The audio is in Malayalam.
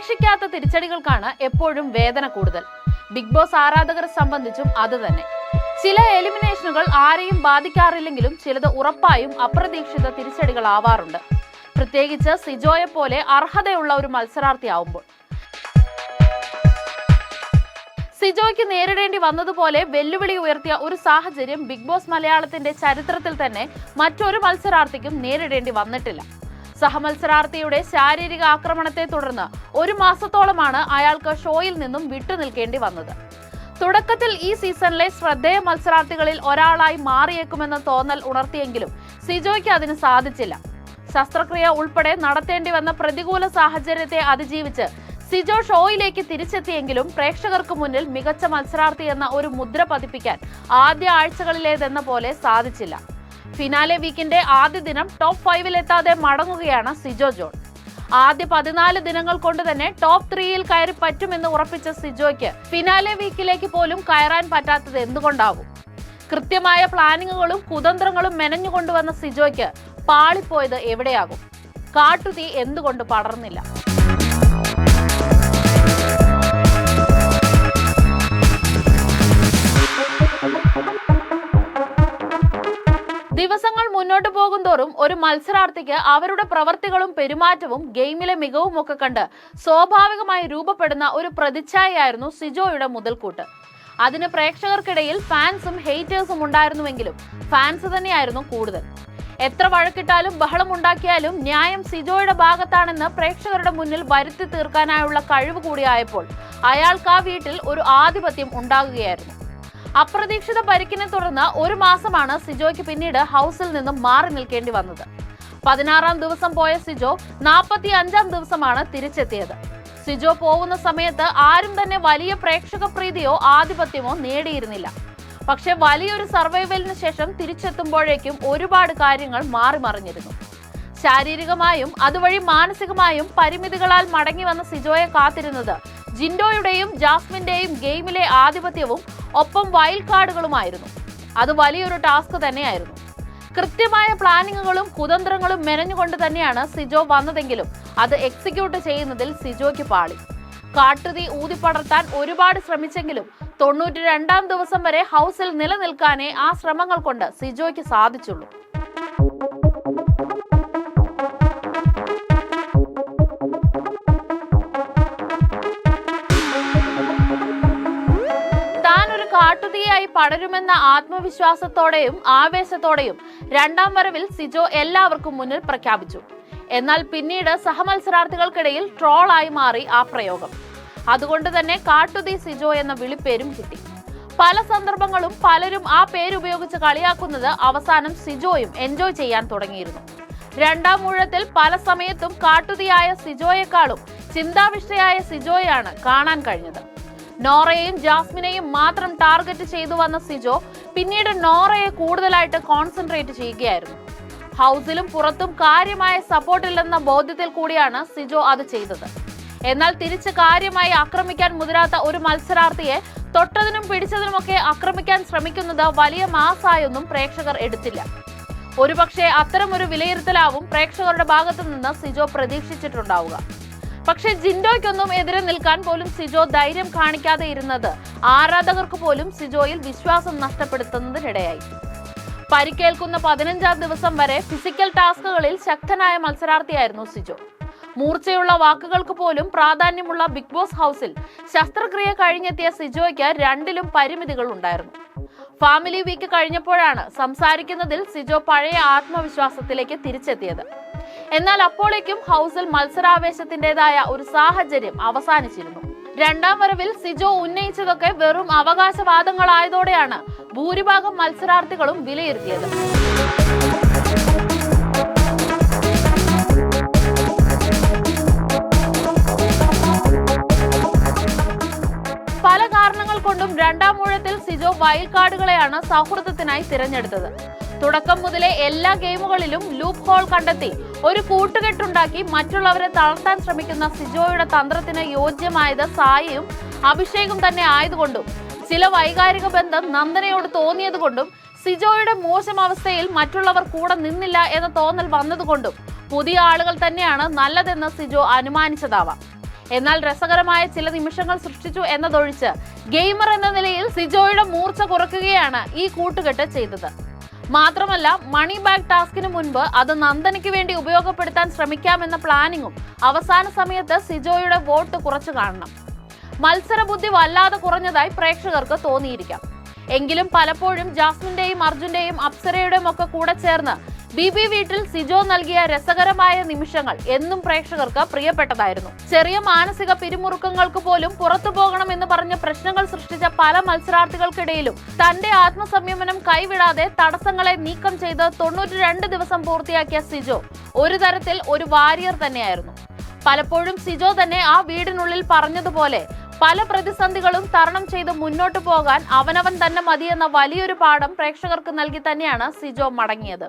പ്രതീക്ഷിക്കാത്ത തിരിച്ചടികൾക്കാണ് എപ്പോഴും വേദന കൂടുതൽ. ബിഗ് ബോസ് ആരാധകരെ സംബന്ധിച്ചും അത് തന്നെ. ചില എലിമിനേഷനുകൾ ആരെയും ബാധിക്കാറില്ലെങ്കിലും ചിലത് ഉറപ്പായും അപ്രതീക്ഷിത തിരിച്ചടികളാവാറുണ്ട്. പ്രത്യേകിച്ച് സിജോയെ പോലെ അർഹതയുള്ള ഒരു മത്സരാർത്ഥിയാവുമ്പോൾ. സിജോയ്ക്ക് നേരിടേണ്ടി വന്നതുപോലെ വെല്ലുവിളി ഉയർത്തിയ ഒരു സാഹചര്യം ബിഗ് ബോസ് മലയാളത്തിന്റെ ചരിത്രത്തിൽ തന്നെ മറ്റൊരു മത്സരാർത്ഥിക്കും നേരിടേണ്ടി വന്നിട്ടില്ല. സഹമത്സരാർത്ഥിയുടെ ശാരീരിക ആക്രമണത്തെ തുടർന്ന് 1 മാസത്തോളമാണ് അയാൾക്ക് ഷോയിൽ നിന്നും വിട്ടുനിൽക്കേണ്ടി വന്നത്. തുടക്കത്തിൽ ഈ സീസണിലെ ശ്രദ്ധേയ മത്സരാർത്ഥികളിൽ ഒരാളായി മാറിയേക്കുമെന്ന തോന്നൽ ഉണർത്തിയെങ്കിലും സിജോയ്ക്ക് അതിന് സാധിച്ചില്ല. ശസ്ത്രക്രിയ ഉൾപ്പെടെ നടത്തേണ്ടി വന്ന പ്രതികൂല സാഹചര്യത്തെ അതിജീവിച്ച് സിജോ ഷോയിലേക്ക് തിരിച്ചെത്തിയെങ്കിലും പ്രേക്ഷകർക്ക് മുന്നിൽ മികച്ച മത്സരാർത്ഥി എന്ന ഒരു മുദ്ര പതിപ്പിക്കാൻ ആദ്യ ആഴ്ചകളിലേതെന്ന പോലെ സാധിച്ചില്ല. ഫിനാലെ വീക്കിന്റെ ആദ്യ ദിനം ടോപ്പ് 5-ൽ എത്താതെ മടങ്ങുകയാണ് സിജോ ജോൺ. ആദ്യ 14 ദിനങ്ങൾ കൊണ്ട് തന്നെ ടോപ്പ് 3-ൽ കയറി പറ്റുമെന്ന് ഉറപ്പിച്ച സിജോയ്ക്ക് ഫിനാലെ വീക്കിലേക്ക് പോലും കയറാൻ പറ്റാത്തത് എന്തുകൊണ്ടാകും? കൃത്യമായ പ്ലാനിങ്ങുകളും കുതന്ത്രങ്ങളും മെനഞ്ഞുകൊണ്ടുവന്ന സിജോയ്ക്ക് പാളിപ്പോയത് എവിടെയാകും? കാട്ടുതീ എന്തുകൊണ്ട് പടർന്നില്ല? ദിവസങ്ങൾ മുന്നോട്ട് പോകുന്തോറും ഒരു മത്സരാർത്ഥിക്ക് അവരുടെ പ്രവർത്തികളും പെരുമാറ്റവും ഗെയിമിലെ മികവും ഒക്കെ കണ്ട് സ്വാഭാവികമായി രൂപപ്പെടുന്ന ഒരു പ്രതിച്ഛായയായിരുന്നു സിജോയുടെ മുതൽക്കൂട്ട്. അതിന് പ്രേക്ഷകർക്കിടയിൽ ഫാൻസും ഹെയ്റ്റേഴ്സും ഉണ്ടായിരുന്നുവെങ്കിലും ഫാൻസ് തന്നെയായിരുന്നു കൂടുതൽ. എത്ര വഴക്കിട്ടാലും ബഹളമുണ്ടാക്കിയാലും ന്യായം സിജോയുടെ ഭാഗത്താണെന്ന് പ്രേക്ഷകരുടെ മുന്നിൽ വരുത്തി തീർക്കാനായുള്ള കഴിവ് കൂടിയായപ്പോൾ അയാൾക്ക് ആ വീട്ടിൽ ഒരു ആധിപത്യം ഉണ്ടാകുകയായിരുന്നു. അപ്രതീക്ഷിത പരിക്കിനെ തുടർന്ന് 1 മാസമാണ് സിജോയ്ക്ക് പിന്നീട് ഹൗസിൽ നിന്നും മാറി നിൽക്കേണ്ടി വന്നത്. 16-ാം ദിവസം പോയ സിജോ 45-ാം ദിവസമാണ് തിരിച്ചെത്തിയത്. സിജോ പോകുന്ന സമയത്ത് ആരും തന്നെ വലിയ പ്രേക്ഷക പ്രീതിയോ ആധിപത്യമോ നേടിയിരുന്നില്ല. പക്ഷെ വലിയൊരു സർവൈവലിന് ശേഷം തിരിച്ചെത്തുമ്പോഴേക്കും ഒരുപാട് കാര്യങ്ങൾ മാറിമറിഞ്ഞിരുന്നു. ശാരീരികമായും അതുവഴി മാനസികമായും പരിമിതികളാൽ മടങ്ങി വന്ന സിജോയെ കാത്തിരുന്നത് ജിൻഡോയുടെയും ജാസ്മിന്റെയും ഗെയിമിലെ ആധിപത്യവും ഒപ്പം വൈൽഡ് കാർഡുകളുമായിരുന്നു. അത് വലിയൊരു ടാസ്ക് തന്നെയായിരുന്നു. കൃത്യമായ പ്ലാനിങ്ങുകളും കുതന്ത്രങ്ങളും മെനഞ്ഞുകൊണ്ട് തന്നെയാണ് സിജോ വന്നതെങ്കിലും അത് എക്സിക്യൂട്ട് ചെയ്യുന്നതിൽ സിജോയ്ക്ക് പാളി. കാട്ടുതീ ഊതിപ്പടർത്താൻ ഒരുപാട് ശ്രമിച്ചെങ്കിലും 92-ാം ദിവസം വരെ ഹൗസിൽ നിലനിൽക്കാനേ ആ ശ്രമങ്ങൾ കൊണ്ട് സിജോയ്ക്ക് സാധിച്ചുള്ളൂ. കാട്ടുതീയായി പടരുമെന്ന ആത്മവിശ്വാസത്തോടെയും ആവേശത്തോടെയും 2ാം വരവിൽ സിജോ എല്ലാവർക്കും മുന്നിൽ പ്രഖ്യാപിച്ചു. എന്നാൽ പിന്നീട് സഹമത്സരാർത്ഥികൾക്കിടയിൽ ട്രോളായി മാറി ആ പ്രയോഗം. അതുകൊണ്ട് തന്നെ കാട്ടുതീ സിജോ എന്ന വിളിപ്പേരും കിട്ടി. പല സന്ദർഭങ്ങളും പലരും ആ പേരുപയോഗിച്ച് കളിയാക്കുന്നത് അവസാനം സിജോയും എൻജോയ് ചെയ്യാൻ തുടങ്ങിയിരുന്നു. 2ാം ഊഴത്തിൽ പല സമയത്തും കാട്ടുതീയായ സിജോയെക്കാളും ചിന്താവിഷ്ടയായ സിജോയാണ് കാണാൻ കഴിഞ്ഞത്. നോറയെയും ജാസ്മിനെയും മാത്രം ടാർഗറ്റ് ചെയ്തു വന്ന സിജോ പിന്നീട് നോറയെ കൂടുതലായിട്ട് കോൺസെൻട്രേറ്റ് ചെയ്യുകയായിരുന്നു. ഹൗസിലും പുറത്തും കാര്യമായ സപ്പോർട്ടില്ലെന്ന ബോധ്യത്തിൽ കൂടിയാണ് സിജോ അത് ചെയ്തത്. എന്നാൽ തിരിച്ച് കാര്യമായി ആക്രമിക്കാൻ മുതിരാത്ത ഒരു മത്സരാർത്ഥിയെ തൊട്ടതിനും പിടിച്ചതിനുമൊക്കെ ആക്രമിക്കാൻ ശ്രമിക്കുന്നത് വലിയ മാസായൊന്നും പ്രേക്ഷകർ എടുത്തില്ല. ഒരുപക്ഷെ അത്തരമൊരു വിലയിരുത്തലാവും പ്രേക്ഷകരുടെ ഭാഗത്തു നിന്ന് സിജോ പ്രതീക്ഷിച്ചിട്ടുണ്ടാവുക. പക്ഷെ ജിൻഡോയ്ക്കൊന്നും എതിരെ നിൽക്കാൻ പോലും സിജോ ധൈര്യം കാണിക്കാതെ ഇരുന്നത് ആരാധകർക്ക് പോലും സിജോയിൽ വിശ്വാസം നഷ്ടപ്പെടുത്തുന്നതിനിടയായി. പരിക്കേൽക്കുന്ന 15-ാം ദിവസം വരെ ഫിസിക്കൽ ടാസ്കുകളിൽ ശക്തനായ മത്സരാർത്ഥിയായിരുന്നു സിജോ. മൂർച്ചയുള്ള വാക്കുകൾക്ക് പോലും പ്രാധാന്യമുള്ള ബിഗ് ബോസ് ഹൗസിൽ ശസ്ത്രക്രിയ കഴിഞ്ഞെത്തിയ സിജോയ്ക്ക് 2ലും പരിമിതികൾ ഉണ്ടായിരുന്നു. ഫാമിലി വീക്ക് കഴിഞ്ഞപ്പോഴാണ് സംസാരിക്കുന്നതിൽ സിജോ പഴയ ആത്മവിശ്വാസത്തിലേക്ക് തിരിച്ചെത്തിയത്. എന്നാൽ അപ്പോഴേക്കും ഹൗസിൽ മത്സരാവേശത്തിന്റേതായ ഒരു സാഹചര്യം അവസാനിച്ചിരുന്നു. 2ാം വരവിൽ സിജോ ഉന്നയിച്ചതൊക്കെ വെറും അവകാശവാദങ്ങളായതോടെയാണ് ഭൂരിഭാഗം മത്സരാർത്ഥികളും വിലയിരുത്തിയത്. പല കാരണങ്ങൾ കൊണ്ടും 2ാം ഊഴത്തിൽ സിജോ വൈൽഡ് കാർഡുകളെയാണ് സൗഹൃദത്തിനായി തിരഞ്ഞെടുത്തത്. തുടക്കം മുതലേ എല്ലാ ഗെയിമുകളിലും ലൂപ്പ് ഹോൾ കണ്ടെത്തി ഒരു കൂട്ടുകെട്ടുണ്ടാക്കി മറ്റുള്ളവരെ തളർത്താൻ ശ്രമിക്കുന്ന സിജോയുടെ തന്ത്രത്തിന് യോജ്യമായത് സായിയും അഭിഷേകും തന്നെ ആയതുകൊണ്ടും ചില വൈകാരിക ബന്ധം നന്ദനയോട് തോന്നിയതുകൊണ്ടും സിജോയുടെ മോശം അവസ്ഥയിൽ മറ്റുള്ളവർ കൂടെ നിന്നില്ല എന്ന തോന്നൽ വന്നതുകൊണ്ടും പുതിയ ആളുകൾ തന്നെയാണ് നല്ലതെന്ന് സിജോ അനുമാനിച്ചതാവാം. എന്നാൽ രസകരമായ ചില നിമിഷങ്ങൾ സൃഷ്ടിച്ചു എന്നതൊഴിച്ച് ഗെയിമർ എന്ന നിലയിൽ സിജോയുടെ മൂർച്ച കുറയ്ക്കുകയാണ് ഈ കൂട്ടുകെട്ട് ചെയ്തത്. മാത്രമല്ല, മണി ബാഗ് ടാസ്കിന് മുൻപ് അത് നന്ദനയ്ക്ക് വേണ്ടി ഉപയോഗപ്പെടുത്താൻ ശ്രമിക്കാമെന്ന പ്ലാനിങ്ങും അവസാന സമയത്ത് സിജോയുടെ വോട്ട് കുറച്ചു കാണണം. മത്സരബുദ്ധി വല്ലാതെ കുറഞ്ഞതായി പ്രേക്ഷകർക്ക് തോന്നിയിരിക്കാം. എങ്കിലും പലപ്പോഴും ജാസ്മിന്റെയും അർജുന്റെയും അപ്സരയുടെയും ഒക്കെ കൂടെ ചേർന്ന് ബിബി വീട്ടിൽ സിജോ നൽകിയ രസകരമായ നിമിഷങ്ങൾ എന്നും പ്രേക്ഷകർക്ക് പ്രിയപ്പെട്ടതായിരുന്നു. ചെറിയ മാനസിക പിരിമുറുക്കങ്ങൾക്ക് പോലും പുറത്തു പോകണമെന്ന് പറഞ്ഞ് പ്രശ്നങ്ങൾ സൃഷ്ടിച്ച പല മത്സരാർത്ഥികൾക്കിടയിലും തന്റെ ആത്മസംയമനം കൈവിടാതെ തടസ്സങ്ങളെ നീക്കം ചെയ്ത് 92 ദിവസം പൂർത്തിയാക്കിയ സിജോ ഒരു തരത്തിൽ ഒരു വാരിയർ തന്നെയായിരുന്നു. പലപ്പോഴും സിജോ തന്നെ ആ വീടിനുള്ളിൽ പറഞ്ഞതുപോലെ പല പ്രതിസന്ധികളും തരണം ചെയ്ത് മുന്നോട്ടു പോകാൻ അവനവൻ തന്നെ മതിയെന്ന വലിയൊരു പാഠം പ്രേക്ഷകർക്ക് നൽകി തന്നെയാണ് സിജോ മടങ്ങിയത്.